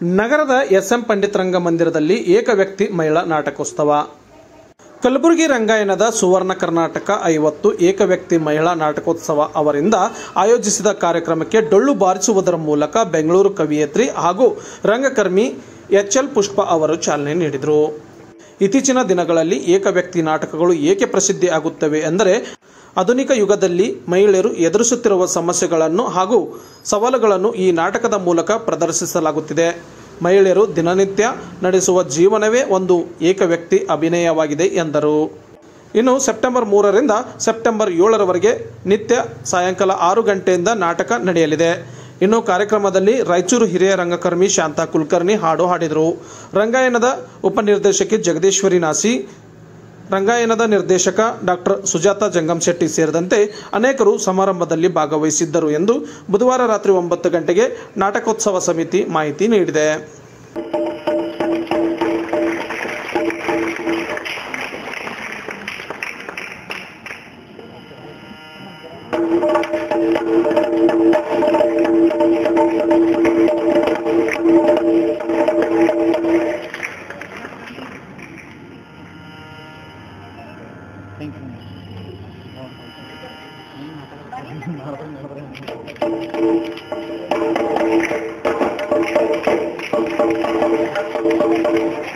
ನಗರದ ಎಸ್ಎಂ ಪಂಡಿತ್ ರಂಗಮಂದಿರದಲ್ಲಿ ಏಕವ್ಯಕ್ತಿ ಮಹಿಳಾ ನಾಟಕೋತ್ಸವ. ಕಲಬುರಗಿ ರಂಗಾಯಣದ ಸುವರ್ಣ ಕರ್ನಾಟಕ 50 ಏಕವ್ಯಕ್ತಿ ಮಹಿಳಾ ನಾಟಕೋತ್ಸವ ಅವರಿಂದ ಆಯೋಜಿಸಿದ ಕಾರ್ಯಕ್ರಮಕ್ಕೆ ಡೊಳ್ಳು ಬಾರಿಸುವುದರ ಮೂಲಕ ಬೆಂಗಳೂರು ಕವಿಯತ್ರಿ ಹಾಗೂ ರಂಗಕರ್ಮಿ ಎಚ್ಎಲ್ ಪುಷ್ಪ ಅವರು ಚಾಲನೆ ನೀಡಿದರು. ಇತ್ತೀಚಿನ ದಿನಗಳಲ್ಲಿ ಏಕವ್ಯಕ್ತಿ ನಾಟಕಗಳು ಏಕೆ ಪ್ರಸಿದ್ಧಿ ಆಗುತ್ತವೆ ಎಂದರೆ, ಆಧುನಿಕ ಯುಗದಲ್ಲಿ ಮಹಿಳೆಯರು ಎದುರಿಸುತ್ತಿರುವ ಸಮಸ್ಯೆಗಳನ್ನು ಹಾಗೂ ಸವಾಲುಗಳನ್ನು ಈ ನಾಟಕದ ಮೂಲಕ ಪ್ರದರ್ಶಿಸಲಾಗುತ್ತಿದೆ. ಮಹಿಳೆಯರು ದಿನನಿತ್ಯ ನಡೆಸುವ ಜೀವನವೇ ಒಂದು ಏಕವ್ಯಕ್ತಿ ಅಭಿನಯವಾಗಿದೆ ಎಂದರು. ಇನ್ನು ಸೆಪ್ಟೆಂಬರ್ 3ರಿಂದ ಸೆಪ್ಟೆಂಬರ್ 7ರವರೆಗೆ ನಿತ್ಯ ಸಾಯಂಕಾಲ 6 ಗಂಟೆಯಿಂದ ನಾಟಕ ನಡೆಯಲಿದೆ. ಇನ್ನು ಕಾರ್ಯಕ್ರಮದಲ್ಲಿ ರಾಯಚೂರು ಹಿರಿಯ ರಂಗಕರ್ಮಿ ಶಾಂತಾ ಕುಲಕರ್ಣಿ ಹಾಡು ಹಾಡಿದರು. ರಂಗಾಯಣದ ಉಪನಿರ್ದೇಶಕಿ ಜಗದೀಶ್ವರಿ ನಾಸಿ, ರಂಗಾಯಣದ ನಿರ್ದೇಶಕ ಡಾಕ್ಟರ್ ಸುಜಾತಾ ಜಂಗಮಶೆಟ್ಟಿ ಸೇರಿದಂತೆ ಅನೇಕರು ಸಮಾರಂಭದಲ್ಲಿ ಭಾಗವಹಿಸಿದ್ದರು ಎಂದು ಬುಧವಾರ ರಾತ್ರಿ 9 ಗಂಟೆಗೆ ನಾಟಕೋತ್ಸವ ಸಮಿತಿ ಮಾಹಿತಿ ನೀಡಿದೆ. Thank you.